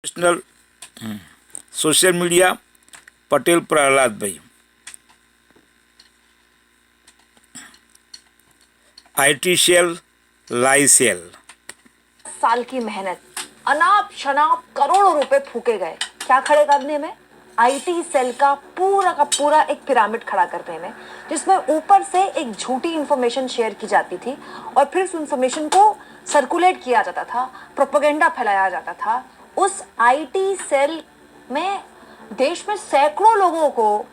National social media Patel Prahlad भाई IT shall lie cell साल की मेहनत अनाप शनाप करोड़ों रुपए फूके गए क्या खड़े करने में। आईटी सेल का पूरा एक पिरामिड खड़ा करने में, जिसमें ऊपर से एक झूठी इंफॉर्मेशन शेयर की जाती थी और फिर उस इंफॉर्मेशन को सर्कुलेट किया जाता था, प्रोपेगेंडा फैलाया जाता था। उस आईटी सेल में देश में सैकड़ों लोगों को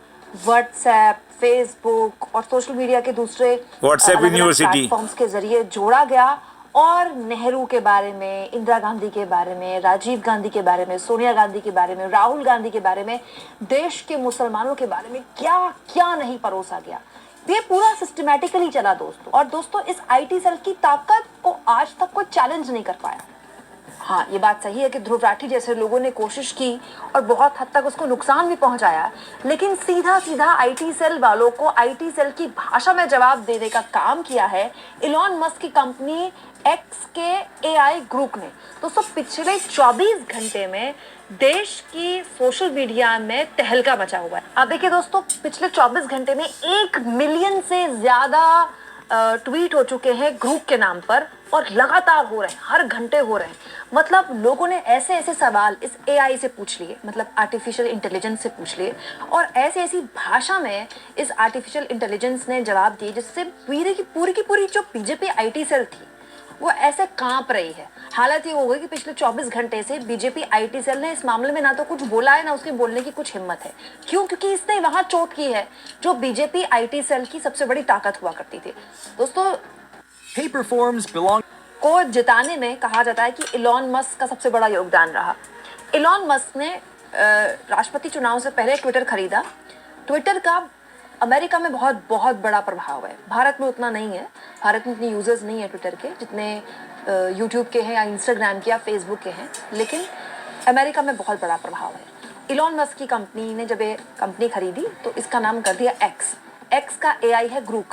व्हाट्सएप, फेसबुक और सोशल मीडिया के दूसरे व्हाट्सएप अलग-अलग यूनिवर्सिटी प्लेटफॉर्म्स के जरिए जोड़ा गया और नेहरू के बारे में, इंदिरा गांधी के बारे में, राजीव गांधी के बारे में, सोनिया गांधी के बारे में, राहुल गांधी के बारे में, देश के मुसलमानों के बारे में क्या क्या नहीं परोसा गया। ये पूरा सिस्टमैटिकली चला दोस्तों। और दोस्तों, इस आईटी सेल की ताकत को आज तक कोई चैलेंज नहीं कर पाया। हाँ, ये बात सही है कि ध्रुव राठी जैसे लोगों ने कोशिश की और बहुत हद तक उसको नुकसान भी पहुंचाया, लेकिन सीधा सीधा आईटी सेल वालों को आईटी सेल की भाषा में जवाब देने का काम किया है इलॉन मस्क की कंपनी एक्स के एआई ग्रुप ने। दोस्तों, पिछले 24 घंटे में देश की सोशल मीडिया में तहलका मचा हुआ है। अब देखिए दोस्तों, पिछले 24 घंटे में 1 मिलियन से ज्यादा ट्वीट हो चुके हैं ग्रुप के नाम पर और लगातार हो रहे हैं, हर घंटे हो रहे हैं। मतलब लोगों ने ऐसे ऐसे सवाल इस एआई से पूछ लिए, मतलब आर्टिफिशियल इंटेलिजेंस से पूछ लिए, और ऐसी ऐसी भाषा में इस आर्टिफिशियल इंटेलिजेंस ने जवाब दिए जिससे पूरी की पूरी जो बीजेपी आईटी सेल थी वो ऐसे कांप रही है। हालत ये हो गई कि पिछले 24 घंटे से बीजेपी आईटी सेल ने इस मामले में ना तो कुछ बोला है, ना उसके बोलने की कुछ हिम्मत है। क्यों? क्योंकि इसने वहां चोट की है जो बीजेपी आईटी सेल की सबसे बड़ी ताकत हुआ करती थी। दोस्तों, को जिताने में कहा जाता है कि इलॉन मस्क का सबसे बड़ा योगदान रहा। इलॉन मस्क ने राष्ट्रपति चुनाव से पहले ट्विटर खरीदा। ट्विटर का अमेरिका में बहुत बहुत बड़ा प्रभाव है, भारत में उतना नहीं है। भारत में इतने यूजर्स नहीं है ट्विटर के जितने यूट्यूब के हैं या इंस्टाग्राम के या फेसबुक के हैं, लेकिन अमेरिका में बहुत बड़ा प्रभाव है। इलॉन मस्क की कंपनी ने जब ये कंपनी खरीदी तो इसका नाम कर दिया एक्स। एक्स का एआई है ग्रुप।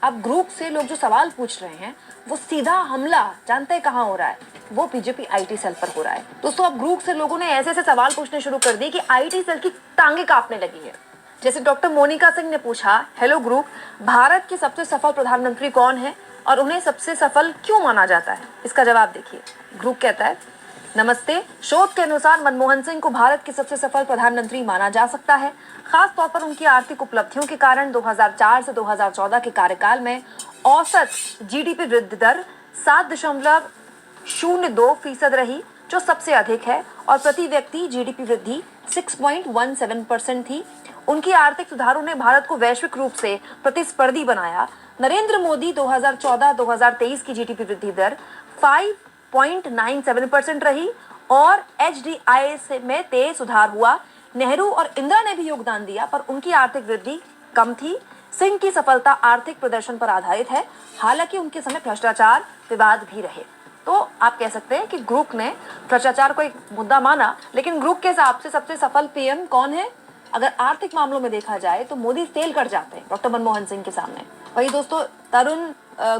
अब ग्रुप से लोग जो सवाल पूछ रहे हैं वो सीधा हमला जानते हैं कहाँ हो रहा है, वो बीजेपी आईटी सेल पर हो रहा है। दोस्तों, अब ग्रुप से लोगों ने ऐसे ऐसे सवाल पूछने शुरू कर दिए कि आईटी सेल की टांगे कांपने लगी है। जैसे डॉक्टर मोनिका सिंह ने पूछा, हेलो ग्रुप, भारत के सबसे सफल प्रधानमंत्री कौन है और उन्हें सबसे सफल क्यों माना जाता है? इसका जवाब देखिए। ग्रुप कहता है, नमस्ते, शोध के अनुसार मनमोहन सिंह को भारत के सबसे सफल प्रधानमंत्री माना जा सकता है, खास तौर पर उनकी आर्थिक उपलब्धियों के कारण। 2004 से 2014 के कार्यकाल में औसत जीडीपी वृद्धि दर 7.02% रही, जो सबसे अधिक है, और प्रति व्यक्ति जीडीपी वृद्धि 6.17% थी। उनकी आर्थिक सुधारों ने भारत को वैश्विक रूप से प्रतिस्पर्धी बनाया। नरेंद्र मोदी 2014-2023 की जीडीपी वृद्धि दर 5.97% रही और एचडीआई में तेज सुधार हुआ। नेहरू और इंदिरा ने भी योगदान दिया, पर उनकी आर्थिक वृद्धि कम थी। सिंह की सफलता आर्थिक प्रदर्शन पर आधारित है, हालांकि उनके समय भ्रष्टाचार विवाद भी रहे। तो आप कह सकते हैं कि ग्रुप ने भ्रष्टाचार को एक मुद्दा माना, लेकिन ग्रुप के हिसाब से सबसे सफल पीएम कौन है? अगर आर्थिक मामलों में देखा जाए तो मोदी फेल कर जाते हैं डॉक्टर मनमोहन सिंह के सामने। वही दोस्तों, तरुण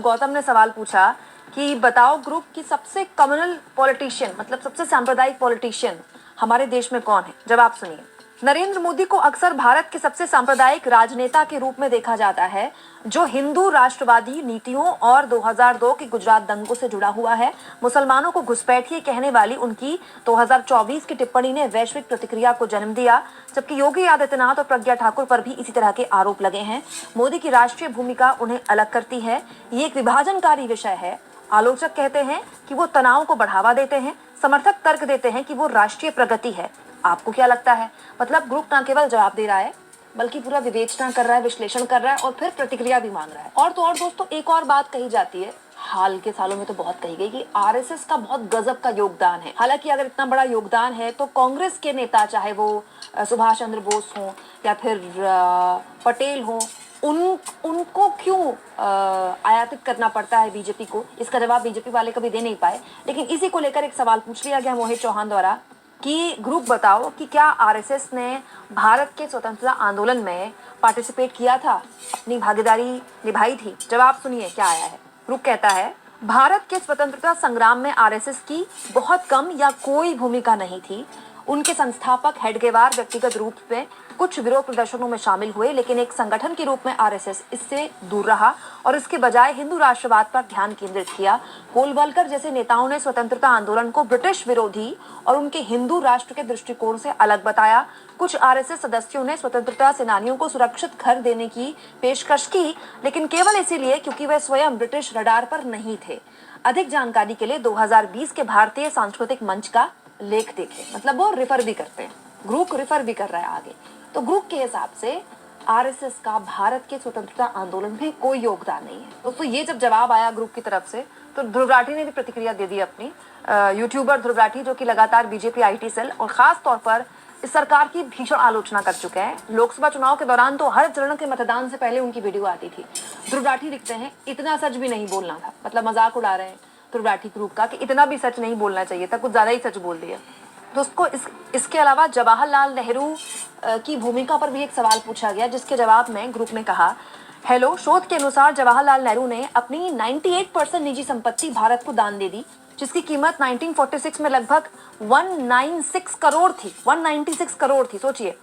गौतम ने सवाल पूछा कि बताओ ग्रुप की सबसे कम्युनल पॉलिटिशियन, मतलब सबसे सांप्रदायिक पॉलिटिशियन हमारे देश में कौन है? जवाब सुनिए। नरेंद्र मोदी को अक्सर भारत के सबसे सांप्रदायिक राजनेता के रूप में देखा जाता है, जो हिंदू राष्ट्रवादी नीतियों और 2002 के गुजरात दंगों से जुड़ा हुआ है। मुसलमानों को घुसपैठिए कहने वाली उनकी 2024 की टिप्पणी ने वैश्विक प्रतिक्रिया को जन्म दिया, जबकि योगी आदित्यनाथ और प्रज्ञा ठाकुर पर भी इसी तरह के आरोप लगे हैं। मोदी की राष्ट्रीय भूमिका उन्हें अलग करती है, ये एक विभाजनकारी विषय है। आलोचक कहते हैं कि वो तनाव को बढ़ावा देते हैं, समर्थक तर्क देते हैं कि वो राष्ट्रीय प्रगति है। आपको क्या लगता है? मतलब ग्रुप ना केवल जवाब दे रहा है, बल्कि पूरा विवेचना कर रहा है, विश्लेषण कर रहा है और फिर प्रतिक्रिया भी मांग रहा है। और तो और दोस्तों, एक और बात कही जाती है, हाल के सालों में तो बहुत कही गई, कि आरएसएस का बहुत गजब का योगदान है। हालांकि अगर इतना बड़ा योगदान है तो कांग्रेस के नेता, चाहे वो सुभाष चंद्र बोस हो या फिर पटेल हो, उनको क्यों आयातित करना पड़ता है बीजेपी को? इसका जवाब बीजेपी वाले कभी दे नहीं पाए। लेकिन इसी को लेकर एक सवाल पूछ लिया गया मोहित चौहान द्वारा कि ग्रुप बताओ कि क्या आरएसएस ने भारत के स्वतंत्रता आंदोलन में पार्टिसिपेट किया था, अपनी भागीदारी निभाई थी? जवाब सुनिए क्या आया है। ग्रुप कहता है, भारत के स्वतंत्रता संग्राम में आरएसएस की बहुत कम या कोई भूमिका नहीं थी। उनके संस्थापक हेडगेवार व्यक्तिगत रूप में कुछ विरोध प्रदर्शनों में शामिल हुए, लेकिन एक संगठन के रूप में आरएसएस इससे दूर रहा और इसके बजाय हिंदू राष्ट्रवाद पर ध्यान केंद्रित किया। गोलवलकर जैसे नेताओं ने स्वतंत्रता आंदोलन को ब्रिटिश विरोधी और उनके हिंदू राष्ट्र के दृष्टिकोण से अलग बताया। कुछ आरएसएस सदस्यों ने स्वतंत्रता सेनानियों को सुरक्षित घर देने की पेशकश की, लेकिन केवल इसीलिए क्योंकि वे स्वयं ब्रिटिश रडार पर नहीं थे। अधिक जानकारी के लिए 2020 के भारतीय सांस्कृतिक मंच का लेख देखें। मतलब वो रिफर भी करते हैं, ग्रुप रिफर भी कर रहा है आगे। तो ग्रुप के हिसाब से आरएसएस का भारत के स्वतंत्रता आंदोलन में कोई योगदान नहीं है। दोस्तों ये जब जवाब आया ग्रुप की तरफ से तो ध्रुव राठी ने भी प्रतिक्रिया दे दी अपनी। यूट्यूबर ध्रुव राठी जो कि लगातार बीजेपी आईटी सेल और खास तौर पर इस सरकार की भीषण आलोचना कर चुके हैं। लोकसभा चुनाव के दौरान तो हर चरण के मतदान से पहले उनकी वीडियो आती थी। ध्रुव राठी लिखते हैं, इतना सच भी नहीं बोलना था। मतलब मजाक उड़ा रहे हैं ध्रुव राठी ग्रुप का कि इतना भी सच नहीं बोलना चाहिए था, कुछ ज्यादा ही सच बोल दिया। दोस्तों इसके अलावा जवाहरलाल नेहरू की भूमिका पर भी एक सवाल पूछा गया, जिसके जवाब में ग्रुप ने कहा, हेलो, शोध के अनुसार जवाहरलाल नेहरू ने अपनी 98% निजी संपत्ति भारत को दान दे दी, जिसकी कीमत 1946 में लगभग 196 करोड़ थी। 196 करोड़ थी, सोचिए।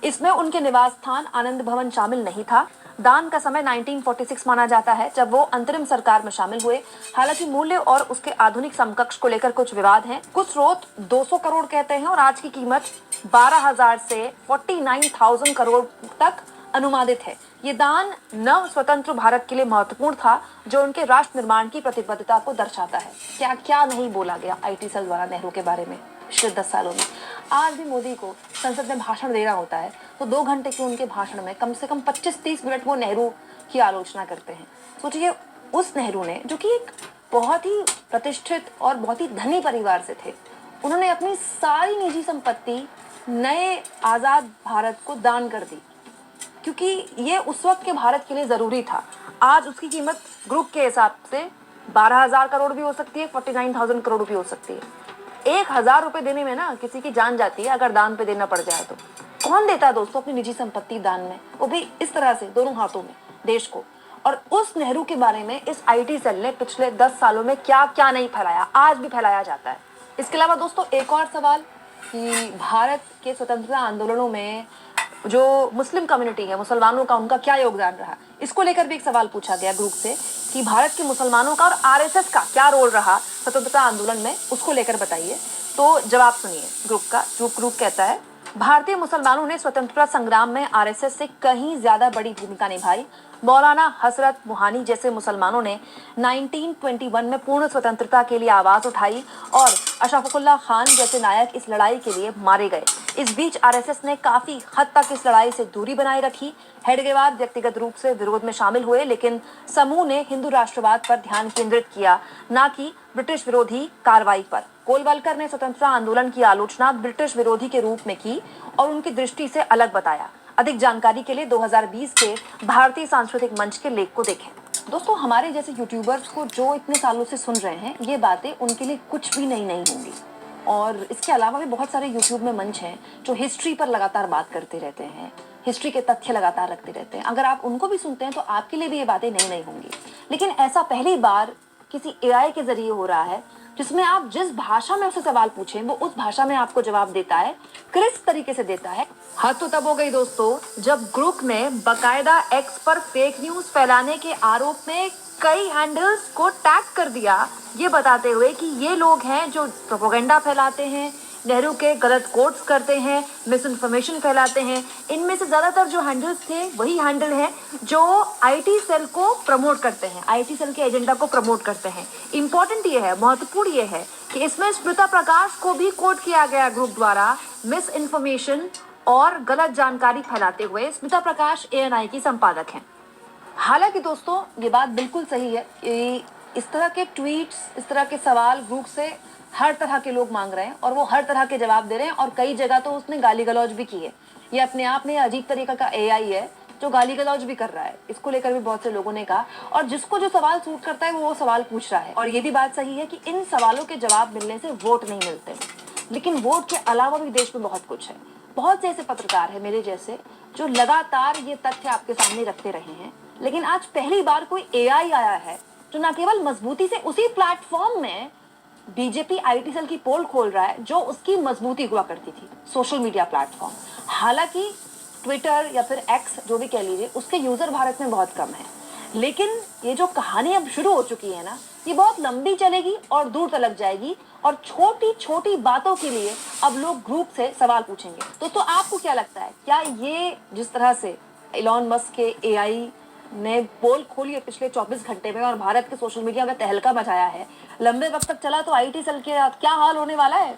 इसमें उनके निवास स्थान आनंद भवन शामिल नहीं था। दान का समय 1946 माना जाता है, जब वो अंतरिम सरकार में शामिल हुए। हालांकि मूल्य और उसके आधुनिक समकक्ष को लेकर कुछ विवाद हैं। कुछ स्रोत 200 करोड़ कहते हैं और आज की कीमत 12,000 से 49,000 करोड़ तक अनुमानित है। ये दान नव स्वतंत्र भारत के लिए महत्वपूर्ण था, जो उनके राष्ट्र निर्माण की प्रतिबद्धता को दर्शाता है। क्या क्या नहीं बोला गया आईटी सेल द्वारा नेहरू के बारे में पिछले 10 सालों में। आज भी मोदी को संसद में भाषण देना होता है तो 2 घंटे के उनके भाषण में कम से कम 25-30 मिनट वो नेहरू की आलोचना करते हैं। सोचिए, उस नेहरू ने, जो कि एक बहुत ही प्रतिष्ठित और बहुत ही धनी परिवार से थे, उन्होंने अपनी सारी निजी संपत्ति नए आजाद भारत को दान कर दी, क्योंकि ये उस वक्त के भारत के लिए जरूरी था। आज उसकी कीमत ग्रुप के हिसाब से 12,000 करोड़ भी हो सकती है, 49,000 करोड़ भी हो सकती है। 1,000 रुपए देने में ना किसी की जान जाती है, अगर दान पे देना पड़ जाए तो। कौन देता है दोस्तों अपनी निजी संपत्ति दान में, वो भी इस तरह से दोनों हाथों में देश को। और उस नेहरू के बारे में इस आईटी सेल ने पिछले 10 सालों में क्या क्या नहीं फैलाया, आज भी फैलाया जाता है। इसके अलावा दोस्तों एक और सवाल कि भारत के स्वतंत्रता आंदोलनों में जो मुस्लिम कम्युनिटी है, मुसलमानों का, उनका क्या योगदान रहा, इसको लेकर भी एक सवाल पूछा गया ग्रुप से कि भारत के मुसलमानों का और आरएसएस का क्या रोल रहा स्वतंत्रता आंदोलन में, उसको लेकर बताइए। तो जवाब सुनिए ग्रुप का। जो ग्रुप कहता है, भारतीय मुसलमानों ने स्वतंत्रता संग्राम में आरएसएस से कहीं ज्यादा बड़ी भूमिका निभाई। मौलाना हसरत मोहानी जैसे मुसलमानों ने 1921 में पूर्ण स्वतंत्रता के लिए आवाज उठाई और अशफाकुल्लाह खान जैसे नायक इस लड़ाई के लिए मारे गए। इस बीच आरएसएस ने काफी हद तक इस लड़ाई से दूरी बनाए रखी। हेडगेवार व्यक्तिगत रूप से विरोध में शामिल हुए, लेकिन समूह ने हिंदू राष्ट्रवाद पर ध्यान केंद्रित किया, न कि ब्रिटिश विरोधी कार्रवाई पर। गोलवलकर ने स्वतंत्रता आंदोलन की आलोचना ब्रिटिश विरोधी के रूप में की और उनकी दृष्टि से अलग बताया। अधिक जानकारी के लिए 2020 के भारतीय सांस्कृतिक मंच के लेख को देखें। दोस्तों हमारे जैसे यूट्यूबर्स को जो इतने सालों से सुन रहे हैं, ये बातें उनके लिए कुछ भी नई नहीं होंगी। और इसके अलावा भी बहुत सारे यूट्यूब में मंच हैं जो हिस्ट्री पर लगातार बात करते रहते हैं, हिस्ट्री के तथ्य लगातार रखते रहते हैं। अगर आप उनको भी सुनते हैं तो आपके लिए भी ये बातें नई नहीं होंगी। लेकिन ऐसा पहली बार किसी एआई के जरिए हो रहा है, जिसमें आप जिस भाषा में उसे सवाल पूछें वो उस भाषा में आपको जवाब देता है, क्रिस्प तरीके से देता है। हद तो तब हो गई दोस्तों जब ग्रुप ने बकायदा एक्स पर फेक न्यूज फैलाने के आरोप में कई हैंडल्स को टैग कर दिया, ये बताते हुए कि ये लोग हैं जो प्रोपेगेंडा फैलाते हैं, नेहरू के गलत कोट्स करते हैं, मिस इन्फॉर्मेशन फैलाते हैं। इनमें से ज्यादातर जो हैंडल्स थे वही हैंडल हैं जो आईटी सेल को प्रमोट करते हैं, आईटी सेल के एजेंडा को प्रमोट करते हैं। इंपॉर्टेंट ये है, महत्वपूर्ण ये है कि इसमें स्मृता प्रकाश को भी कोट किया गया ग्रुप द्वारा मिस इन्फॉर्मेशन और गलत जानकारी फैलाते हुए। स्मृता प्रकाश एएनआई की संपादक हैं। हालांकि दोस्तों ये बात बिल्कुल सही है, इस तरह के ट्वीट्स, इस तरह के सवाल ग्रुप से हर तरह के लोग मांग रहे हैं और वो हर तरह के जवाब दे रहे हैं। और कई जगह तो उसने गाली गलौज भी की है। ये अपने आप में अजीब तरीका का एआई है जो गाली गलौज भी कर रहा है। इसको लेकर भी बहुत से लोगों ने कहा, और जिसको जो सवाल सूट करता है वो सवाल पूछ रहा है। और ये भी बात सही है कि इन सवालों के जवाब मिलने से वोट नहीं मिलते, लेकिन वोट के अलावा भी देश में बहुत कुछ है। बहुत से ऐसे पत्रकार है मेरे जैसे जो लगातार ये तथ्य आपके सामने रखते रहे हैं, लेकिन आज पहली बार कोई एआई आया है जो न केवल मजबूती से उसी प्लेटफॉर्म में बीजेपी आईटी सेल की पोल खोल रहा है जो उसकी मजबूती हुआ करती थी, सोशल मीडिया प्लेटफॉर्म। हालांकि ट्विटर या फिर एक्स जो भी कह लीजिए, उसके यूजर भारत में बहुत कम है, लेकिन ये जो कहानी अब शुरू हो चुकी है ना, ये बहुत लंबी चलेगी और दूर तक जाएगी, और छोटी छोटी बातों के लिए अब लोग ग्रुप से सवाल पूछेंगे। तो आपको क्या लगता है, क्या ये जिस तरह से इलॉन मस्क के एआई ने पोल खोली है पिछले 24 घंटे में और भारत के सोशल मीडिया में तहलका मचाया है, लंबे वक्त तक चला तो आईटी सेल के क्या हाल होने वाला है?